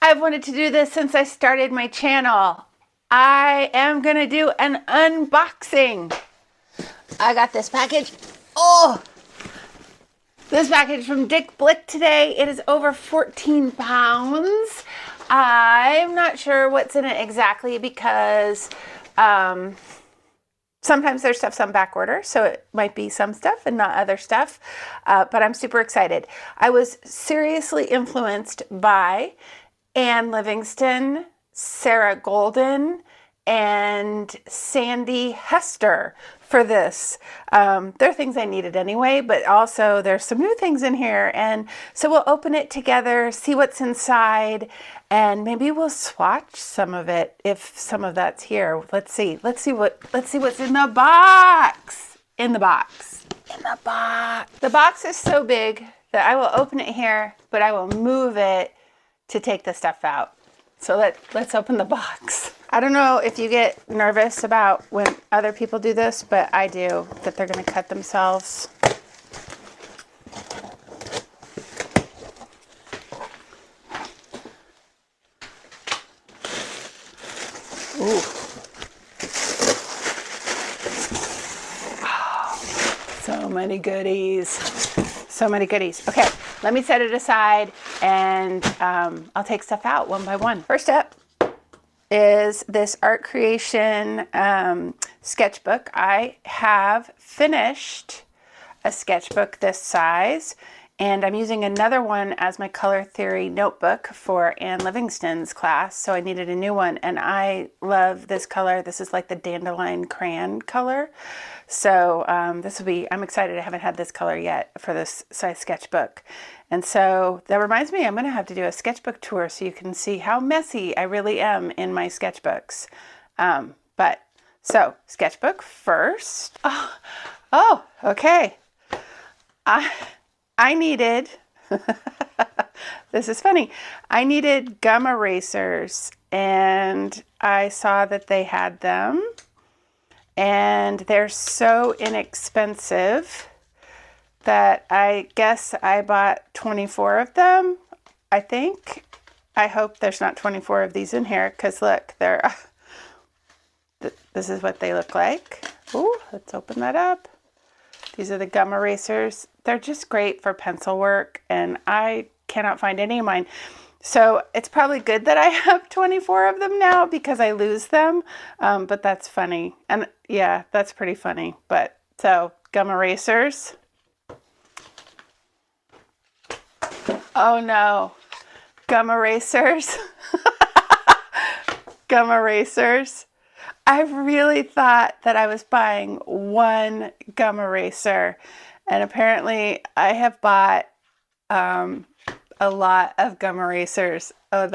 I've wanted to do this since I started my channel. I am gonna do an unboxing. I got this package. Oh, this package from Dick Blick today. It is over 14 pounds. I'm not sure what's in it exactly because sometimes there's stuff on back order, so it might be some stuff and not other stuff, but I'm super excited. I was seriously influenced by Anne Livingston, Sarah Golden, and Sandy Hester for this. There are things I needed anyway, but also there's some new things in here, and so we'll open it together, see what's inside, and maybe we'll swatch some of it if some of that's here. Let's see what's in the box. The box is so big that I will open it here, but I will move it to take the stuff out. So let's open the box. I don't know if you get nervous about when other people do this, but I do, that they're gonna cut themselves. Ooh. Oh, so many goodies. So many goodies. Okay, let me set it aside and I'll take stuff out one by one. First up is this art creation sketchbook. I have finished a sketchbook this size, and I'm using another one as my color theory notebook for Anne Livingston's class, so I needed a new one, and I love this color. This is like the dandelion crayon color. So this will be, I'm excited. I haven't had this color yet for this size sketchbook. And so that reminds me, I'm going to have to do a sketchbook tour so you can see how messy I really am in my sketchbooks. So sketchbook first. Oh, okay. I needed, this is funny, I needed gum erasers, and I saw that they had them. And they're so inexpensive that I guess I bought 24 of them, I think. I hope there's not 24 of these in here, because look, they're, this is what they look like. Ooh, let's open that up. These are the gum erasers. They're just great for pencil work, and I cannot find any of mine. So it's probably good that I have 24 of them now because I lose them, but that's funny. And yeah, that's pretty funny. But so gum erasers. Oh no, gum erasers. Gum erasers. I really thought that I was buying one gum eraser, and apparently I have bought a lot of gum erasers. Oh,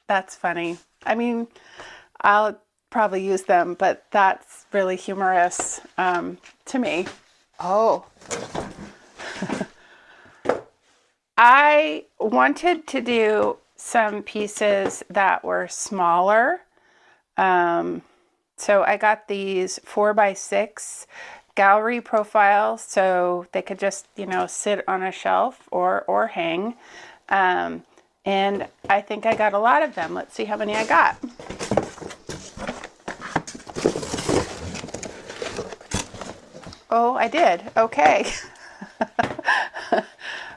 that's funny. I mean, I'll probably use them, but that's really humorous to me. Oh. I wanted to do some pieces that were smaller. So I got these 4x6 gallery profiles so they could just, sit on a shelf or hang. And I think I got a lot of them. Let's see how many I got. Oh, I did. Okay.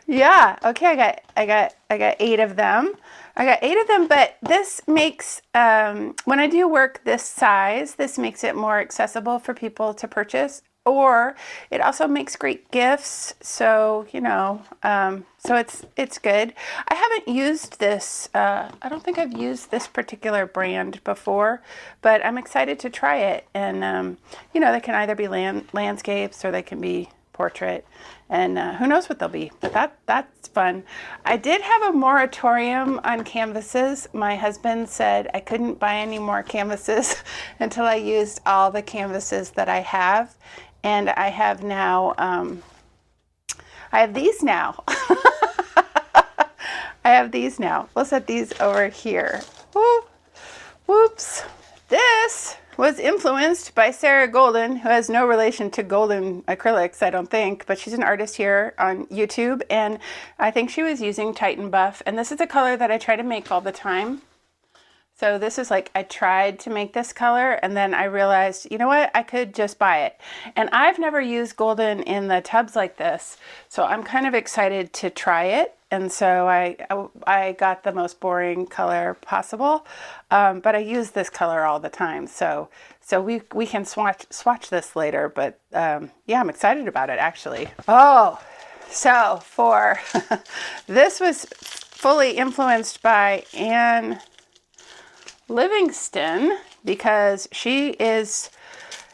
Yeah. Okay. I got 8 of them. I got 8 of them, but this makes, when I do work this size, this makes it more accessible for people to purchase, or it also makes great gifts. So, so it's good. I haven't used this, I don't think I've used this particular brand before, but I'm excited to try it. And, they can either be landscapes or they can be portrait, and who knows what they'll be, but that's fun. I did have a moratorium on canvases. My husband said I couldn't buy any more canvases until I used all the canvases that I have, and I have now, I have these now. I have these now. We'll set these over here. Whoop. Whoops. This was influenced by Sarah Golden, who has no relation to Golden Acrylics, I don't think, but she's an artist here on YouTube, and I think she was using Titan Buff, and this is a color that I try to make all the time. So this is like, I tried to make this color and then I realized, you know what, I could just buy it. And I've never used Golden in the tubs like this, so I'm kind of excited to try it. And so I got the most boring color possible, but I use this color all the time. So we can swatch this later, but yeah, I'm excited about it actually. Oh, so for, this was fully influenced by Anne Livingston, because she is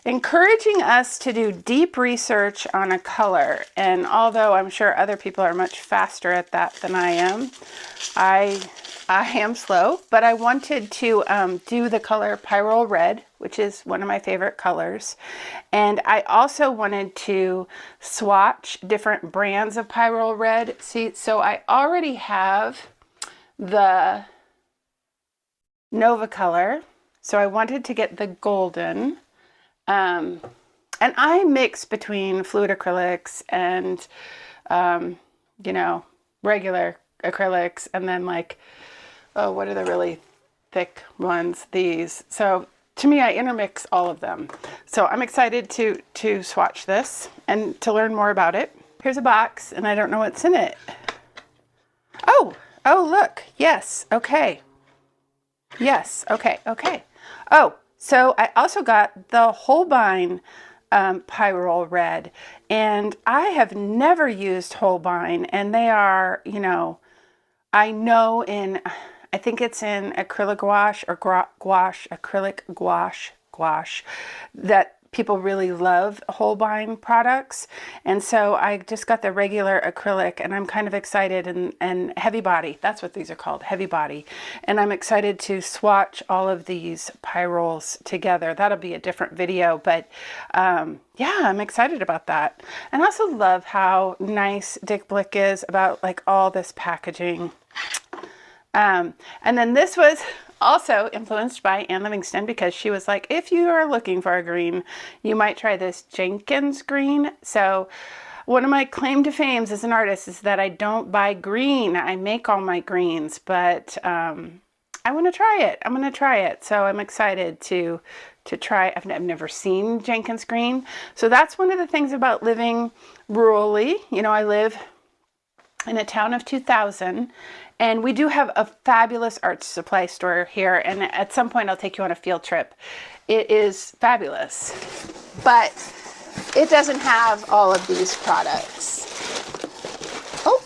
encouraging us to do deep research on a color. And although I'm sure other people are much faster at that than I am, I am slow, but I wanted to do the color Pyrro Red, which is one of my favorite colors. And I also wanted to swatch different brands of Pyrro Red. See, so I already have the Nova color, so I wanted to get the golden, and I mix between fluid acrylics and you know, regular acrylics, and then like, oh, what are the really thick ones? These. So to me, I intermix all of them. So I'm excited to swatch this and to learn more about it. Here's a box, and I don't know what's in it. Oh look, yes, okay. Yes, okay. Oh, so I also got the Holbein Pyrro Red, and I have never used Holbein, and they are, you know, I think it's in acrylic gouache or acrylic gouache, that people really love Holbein products. And so I just got the regular acrylic, and I'm kind of excited, and heavy body, that's what these are called, heavy body. And I'm excited to swatch all of these Pyrrols together. That'll be a different video, but yeah, I'm excited about that. And I also love how nice Dick Blick is about like all this packaging. And then this was also influenced by Anne Livingston, because she was like, if you are looking for a green, you might try this Jenkins green. So one of my claim to fame as an artist is that I don't buy green. I make all my greens, but I want to try it. I'm going to try it. So I'm excited to try. I've never seen Jenkins green. So that's one of the things about living rurally. You know, I live in a town of 2,000, and we do have a fabulous art supply store here, and at some point I'll take you on a field trip. It is fabulous, but it doesn't have all of these products. Oh,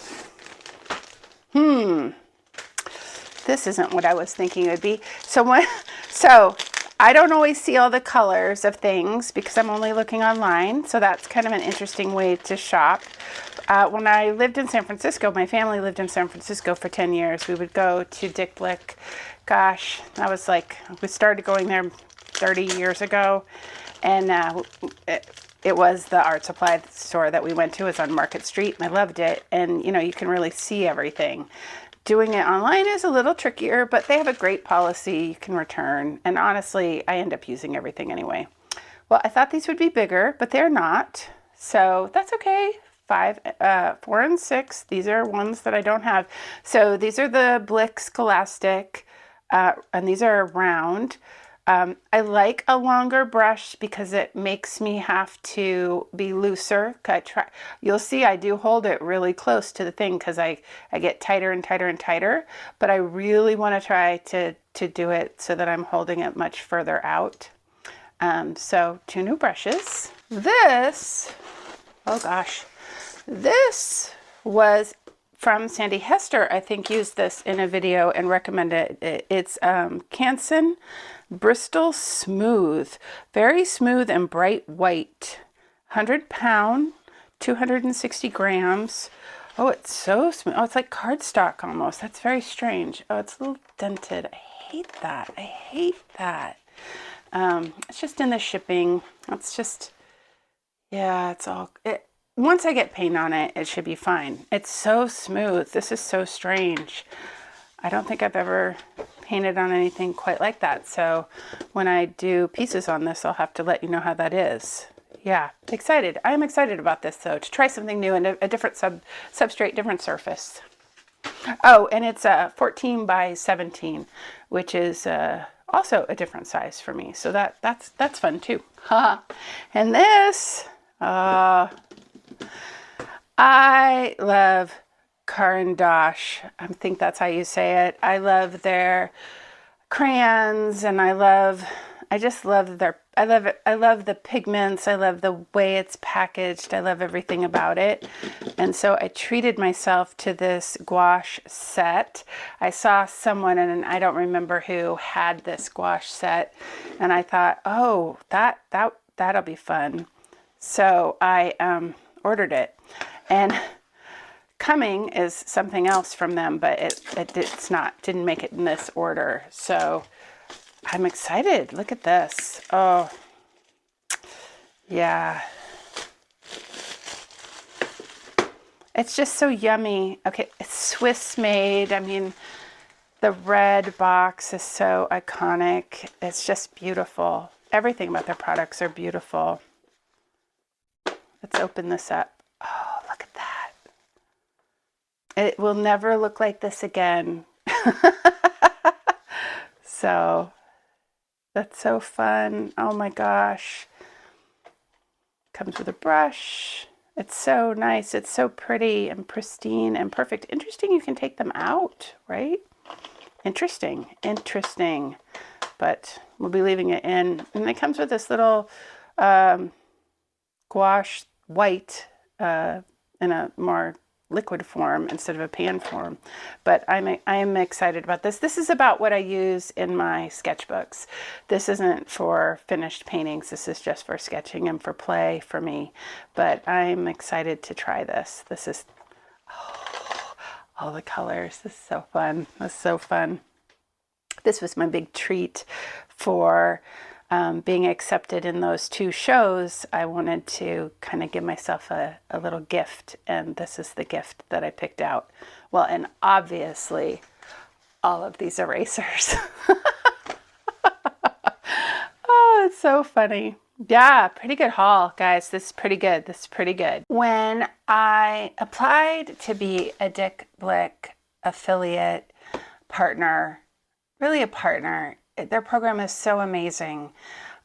this isn't what I was thinking it would be. So I don't always see all the colors of things because I'm only looking online, so that's kind of an interesting way to shop. When I lived in San Francisco, my family lived in San Francisco for 10 years. We would go to Dick Blick. Gosh, that was like, we started going there 30 years ago. And it was the art supply store that we went to. It was on Market Street, and I loved it. And, you know, you can really see everything. Doing it online is a little trickier, but they have a great policy. You can return. And honestly, I end up using everything anyway. Well, I thought these would be bigger, but they're not. So that's okay. 4 and 6. These are ones that I don't have. So these are the Blick Scholastic, and these are round. I like a longer brush because it makes me have to be looser. You'll see I do hold it really close to the thing because I get tighter and tighter and tighter, but I really want to try to do it so that I'm holding it much further out. So 2 new brushes. This, oh gosh. This was from Sandy Hester. I think used this in a video and recommended it. It's Canson Bristol Smooth. Very smooth and bright white. 100 pound, 260 grams. Oh, it's so smooth. Oh, it's like cardstock almost. That's very strange. Oh, it's a little dented. I hate that. I hate that. It's just in the shipping. It's just, yeah, it's all... Once I get paint on it, it should be fine. It's so smooth. This is so strange. I don't think I've ever painted on anything quite like that. So when I do pieces on this, I'll have to let you know how that is. Yeah, excited. I'm excited about this though, to try something new and a different substrate, different surface. Oh, and it's a 14 by 17, which is also a different size for me. So that's fun too. And this, I love Gouache. I think that's how you say it. I love their crayons, and I love the pigments. I love the way it's packaged. I love everything about it. And so I treated myself to this gouache set. I saw someone, and I don't remember who, had this gouache set, and I thought, oh, that'll be fun. So I ordered it, and coming is something else from them, but didn't make it in this order. So I'm excited. Look at this. Oh, yeah. It's just so yummy. Okay, it's Swiss made. I mean, the red box is so iconic. It's just beautiful. Everything about their products are beautiful. Let's open this up. Oh, look at that. It will never look like this again. So that's so fun. Oh my gosh. Comes with a brush. It's so nice. It's so pretty and pristine and perfect. Interesting, you can take them out, right? Interesting. But we'll be leaving it in. And it comes with this little gouache white in a more liquid form instead of a pan form. But I am excited about this. This is about what I use in my sketchbooks. This isn't for finished paintings. This is just for sketching and for play for me. But I'm excited to try this. This is, oh, all the colors. This is so fun. This is so fun. This was my big treat for being accepted in those 2 shows. I wanted to kind of give myself a little gift, and this is the gift that I picked out. Well, and obviously all of these erasers. Oh, it's so funny. Yeah, pretty good haul, guys. This is pretty good. This is pretty good. When I applied to be a Dick Blick affiliate partner, really a partner, their program is so amazing.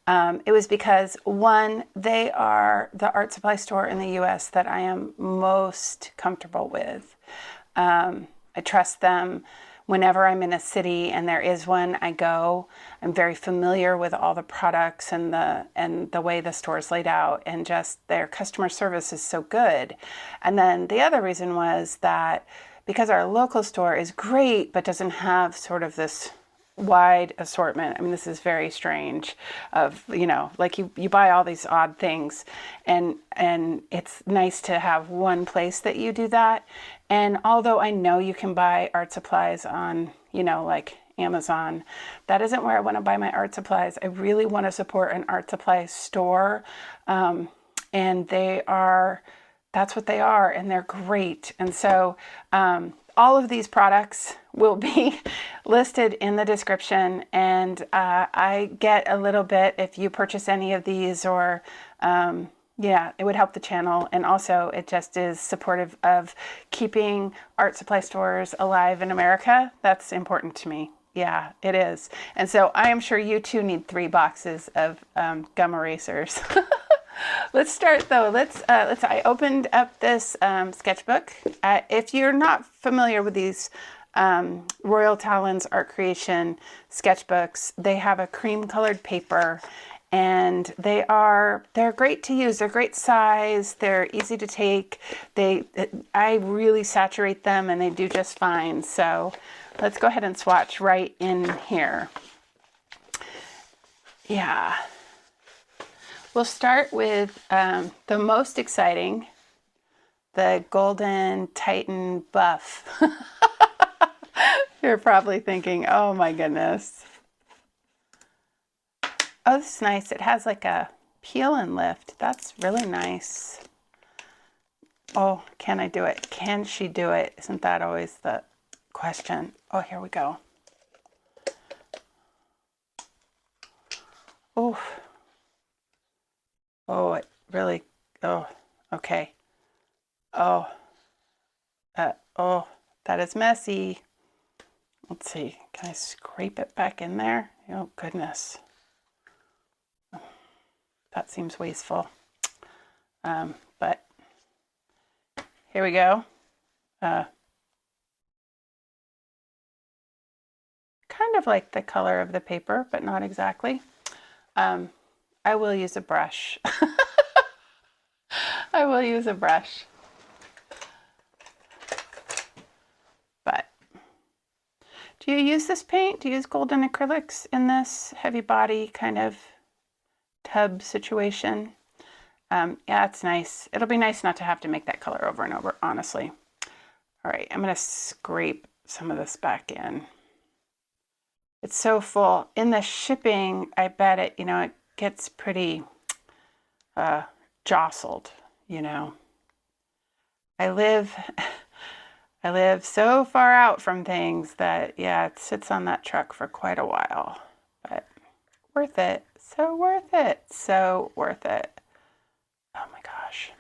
It was because, one, they are the art supply store in the US that I am most comfortable with. I trust them. Whenever I'm in a city and there is one, I go. I'm very familiar with all the products and the way the store is laid out, and just their customer service is so good. And then the other reason was that because our local store is great but doesn't have sort of this wide assortment. I mean, this is very strange of, you know, like you buy all these odd things, and it's nice to have one place that you do that. And although I know you can buy art supplies on, you know, like Amazon, that isn't where I want to buy my art supplies. I really want to support an art supply store. And that's what they are, and they're great. And so, all of these products will be listed in the description, and I get a little bit if you purchase any of these, or yeah, it would help the channel, and also it just is supportive of keeping art supply stores alive in America. That's important to me. Yeah, it is. And so I am sure you too need 3 boxes of gum erasers. Let's start though. I opened up this sketchbook. If you're not familiar with these Royal Talons Art Creation sketchbooks, they have a cream colored paper, and they're great to use. They're great size. They're easy to take. I really saturate them, and they do just fine. So let's go ahead and swatch right in here. Yeah. We'll start with the most exciting, the Golden Titan Buff. You're probably thinking, oh my goodness. Oh, this is nice. It has like a peel and lift. That's really nice. Oh, can I do it? Can she do it? Isn't that always the question. Oh, here we go. Oh, oh, it really, oh, okay. Oh, oh, that is messy. Let's see, can I scrape it back in there? Oh, goodness. That seems wasteful. But here we go. Kind of like the color of the paper, but not exactly. I will use a brush. I will use a brush. But do you use this paint? Do you use golden acrylics in this heavy body kind of tub situation? Yeah, it's nice. It'll be nice not to have to make that color over and over, honestly. All right, I'm going to scrape some of this back in. It's so full. In the shipping, I bet it, it gets pretty jostled, I live so far out from things that, yeah, it sits on that truck for quite a while, but worth it. So worth it. So worth it. Oh my gosh.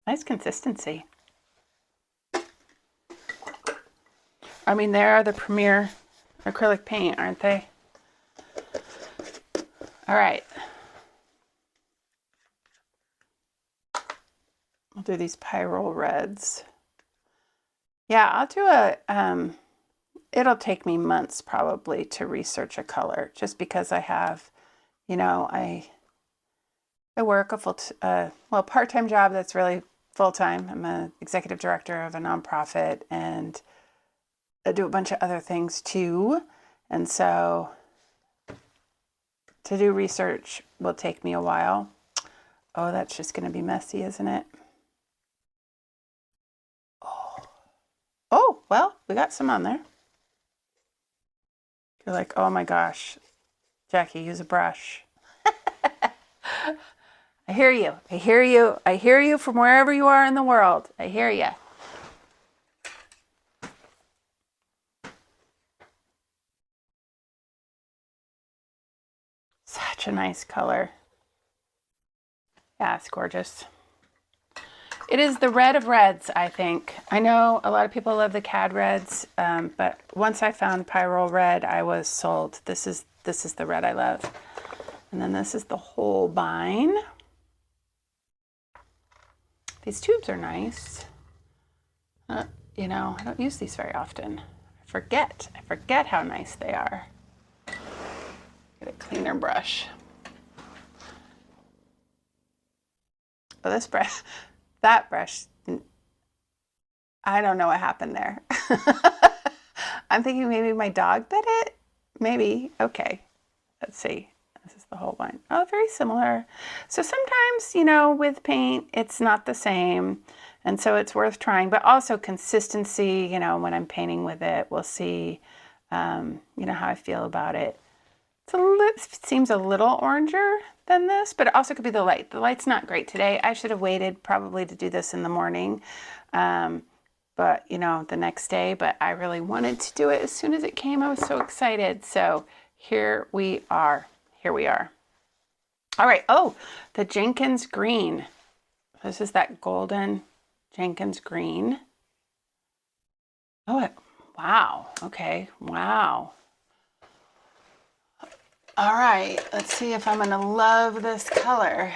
Nice consistency. I mean, they are the premier acrylic paint, aren't they? All right. I'll do these Pyrro Reds. Yeah, I'll do it'll take me months probably to research a color, just because I have, I work a part-time job that's really full-time. I'm an executive director of a nonprofit, and I do a bunch of other things too. And so to do research will take me a while. Oh, that's just going to be messy, isn't it? Oh, well, we got some on there. You're like, oh my gosh, Jackie, use a brush. I hear you. I hear you. I hear you from wherever you are in the world. I hear you. Such a nice color. Yeah, it's gorgeous. It is the red of reds, I think. I know a lot of people love the Cad Reds, but once I found Pyrro Red, I was sold. This is the red I love. And then this is the Holbein. These tubes are nice. I don't use these very often. I forget how nice they are. Get a cleaner brush. Oh, this brush, that brush, I don't know what happened there. I'm thinking maybe my dog bit it. Maybe. Okay. Let's see. This is the Holbein. Oh, very similar. So sometimes, with paint, it's not the same. And so it's worth trying, but also consistency, when I'm painting with it, we'll see, how I feel about it. It seems a little oranger than this, but it also could be the light. The light's not great today. I should have waited probably to do this in the morning, but the next day, but I really wanted to do it as soon as it came. I was so excited. So here we are. Here we are. All right. Oh, the Jenkins green. This is that golden Jenkins green. Oh, wow. Okay. Wow. All right, let's see if I'm going to love this color.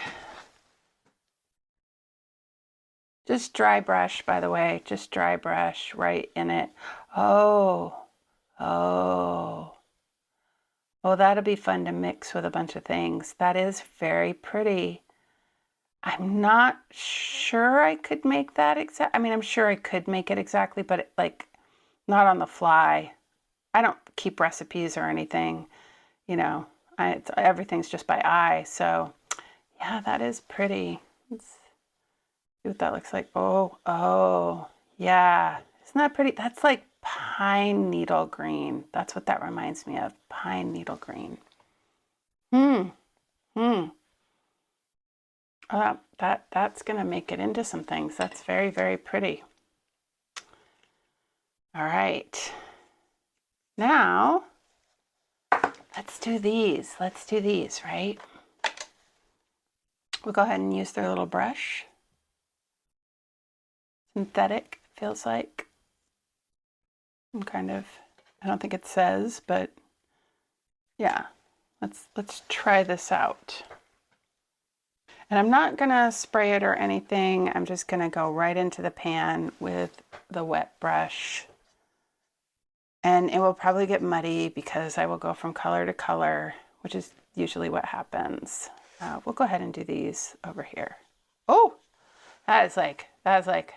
Just dry brush, by the way, just dry brush right in it. Oh, that'll be fun to mix with a bunch of things. That is very pretty. I'm not sure I could make that exact. I mean, I'm sure I could make it exactly, but not on the fly. I don't keep recipes or anything, everything's just by eye. So yeah, that is pretty. Let's see what that looks like. Oh, yeah. Isn't that pretty? That's like pine needle green. That's what that reminds me of. Pine needle green. That's going to make it into some things. That's very, very pretty. All right. Now, let's do these. Let's do these, right? We'll go ahead and use their little brush. Synthetic, feels like. I'm kind of, I don't think it says, but yeah, let's try this out. And I'm not gonna spray it or anything. I'm just gonna go right into the pan with the wet brush. And it will probably get muddy because I will go from color to color, which is usually what happens. We'll go ahead and do these over here. Oh, that is like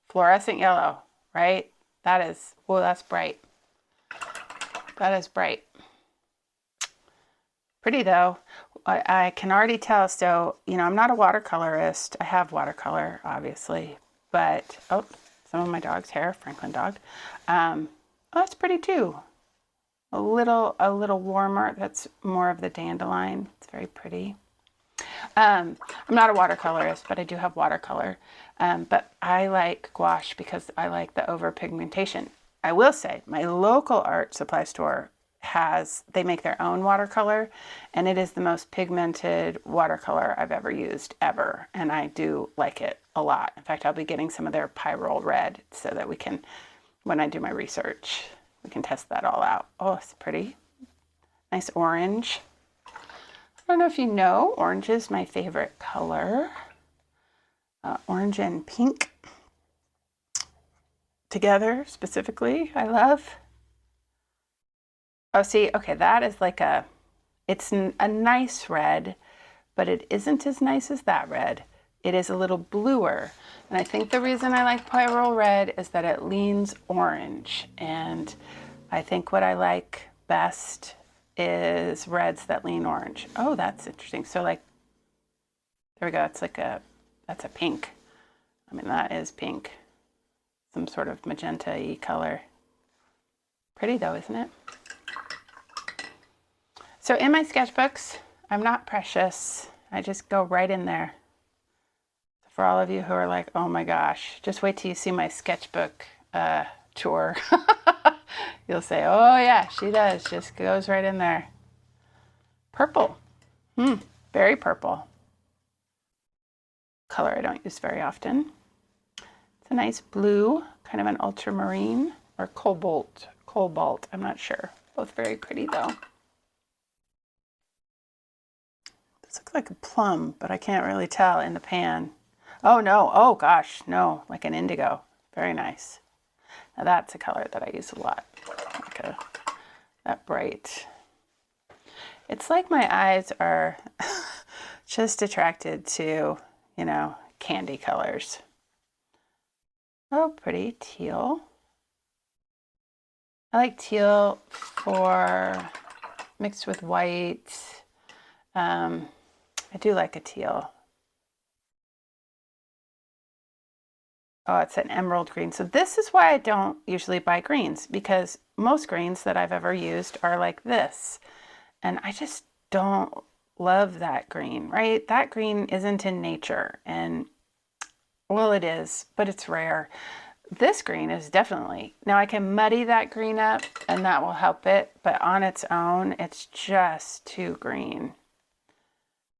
fluorescent yellow, right? That is, oh, that's bright. That is bright. Pretty though. I can already tell, so, you know, I'm not a watercolorist. I have watercolor, obviously, but, oh, some of my dog's hair, Franklin dog. Oh, that's pretty too. A little warmer. That's more of the dandelion. It's very pretty. I'm not a watercolorist, but I do have watercolor. But I like gouache because I like the overpigmentation. I will say, my local art supply store they make their own watercolor, and it is the most pigmented watercolor I've ever used, ever. And I do like it a lot. In fact, I'll be getting some of their Pyrro Red so that we can, when I do my research, we can test that all out. Oh, it's pretty. Nice orange. I don't know if you know, orange is my favorite color. Orange and pink together specifically, I love. Oh, see, okay, that is like it's a nice red, but it isn't as nice as that red. It is a little bluer. And I think the reason I like Pyrro Red is that it leans orange. And I think what I like best is reds that lean orange. Oh, that's interesting. So like, there we go. It's like that's a pink. I mean, that is pink. Some sort of magenta-y color. Pretty though, isn't it? So in my sketchbooks, I'm not precious. I just go right in there. For all of you who are like, oh my gosh, just wait till you see my sketchbook tour. You'll say, oh yeah, she does. Just goes right in there. Purple. Very purple. Color I don't use very often. It's a nice blue, kind of an ultramarine or cobalt. I'm not sure. Both very pretty though. This looks like a plum, but I can't really tell in the pan. Oh no, oh gosh, no, like an indigo. Very nice. Now that's a color that I use a lot, like that bright. It's like my eyes are just attracted to, you know, candy colors. Oh, pretty teal. I like teal for mixed with white. I do like a teal. Oh, it's an emerald green. So this is why I don't usually buy greens, because most greens that I've ever used are like this. And I just don't love that green, right? That green isn't in nature. And well, it is, but it's rare. This green is definitely, now I can muddy that green up and that will help it, but on its own, it's just too green.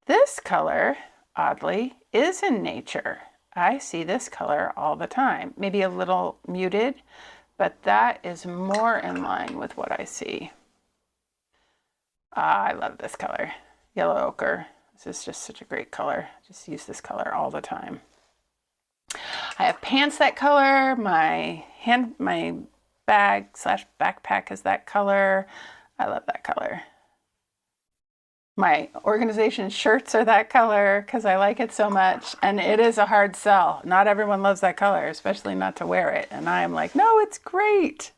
This color, oddly, is in nature. I see this color all the time. Maybe a little muted, but that is more in line with what I see. I love this color, yellow ochre. This is just such a great color. I just use this color all the time. I have pants that color. My bag / backpack is that color. I love that color. My organization shirts are that color because I like it so much, and it is a hard sell. Not everyone loves that color, especially not to wear it. And I'm like, no, it's great.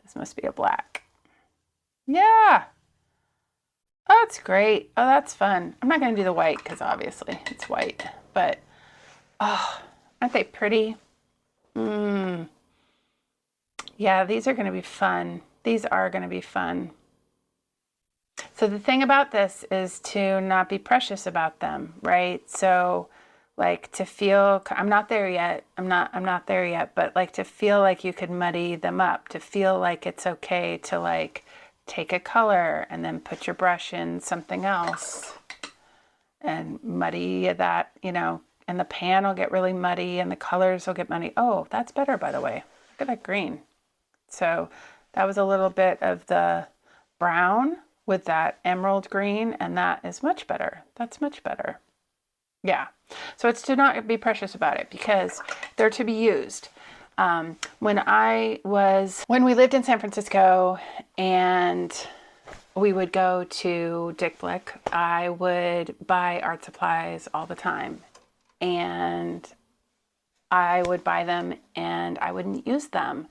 This must be a black. Yeah. Oh, it's great. Oh, that's fun. I'm not going to do the white because obviously it's white, but oh, aren't they pretty? Yeah, these are going to be fun. These are going to be fun. So the thing about this is to not be precious about them, right? So like to feel, I'm not there yet. I'm not there yet, but like to feel like you could muddy them up, to feel like it's okay to like take a color and then put your brush in something else and muddy that, you know, and the pan will get really muddy and the colors will get muddy. Oh, that's better, by the way. Look at that green. So that was a little bit of the brown with that emerald green, and that is much better. That's much better. Yeah. So it's to not be precious about it because they're to be used. When we lived in San Francisco and we would go to Dick Blick, I would buy art supplies all the time. And I would buy them and I wouldn't use them.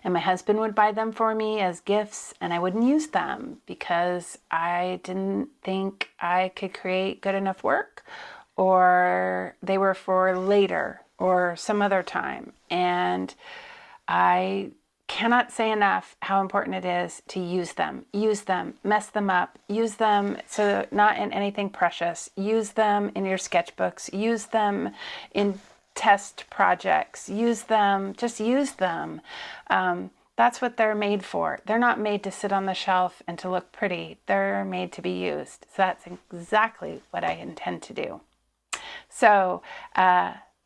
And my husband would buy them for me as gifts and I wouldn't use them because I didn't think I could create good enough work, or they were for later or some other time. And I cannot say enough how important it is to use them, mess them up, use them so not in anything precious, use them in your sketchbooks, use them in test projects, just use them. That's what they're made for. They're not made to sit on the shelf and to look pretty. They're made to be used. So that's exactly what I intend to do. So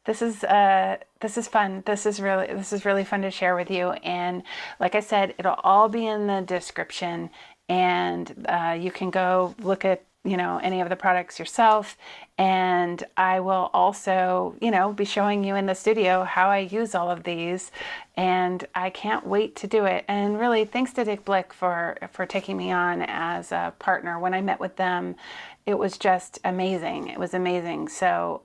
this is fun. This is really fun to share with you. And like I said, it'll all be in the description, and you can go look at, you know, any of the products yourself. And I will also, you know, be showing you in the studio how I use all of these, and I can't wait to do it. And really, thanks to Dick Blick for taking me on as a partner. When I met with them, it was just amazing. It was amazing. So,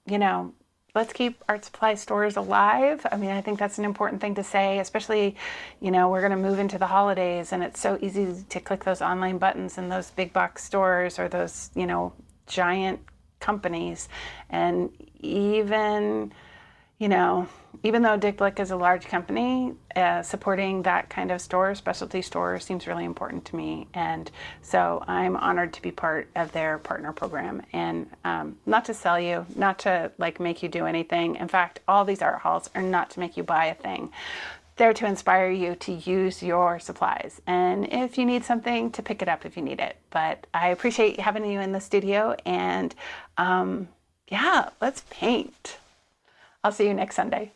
you know, let's keep art supply stores alive. I mean, I think that's an important thing to say, especially, you know, we're going to move into the holidays and it's so easy to click those online buttons in those big box stores or those, you know, giant companies. And even, you know, even though Dick Blick is a large company, supporting that kind of store, specialty store, seems really important to me. And so I'm honored to be part of their partner program. And not to sell you, not to like make you do anything. In fact, all these art halls are not to make you buy a thing. They're to inspire you to use your supplies. And if you need something, to pick it up if you need it. But I appreciate having you in the studio. And yeah, let's paint. I'll see you next Sunday.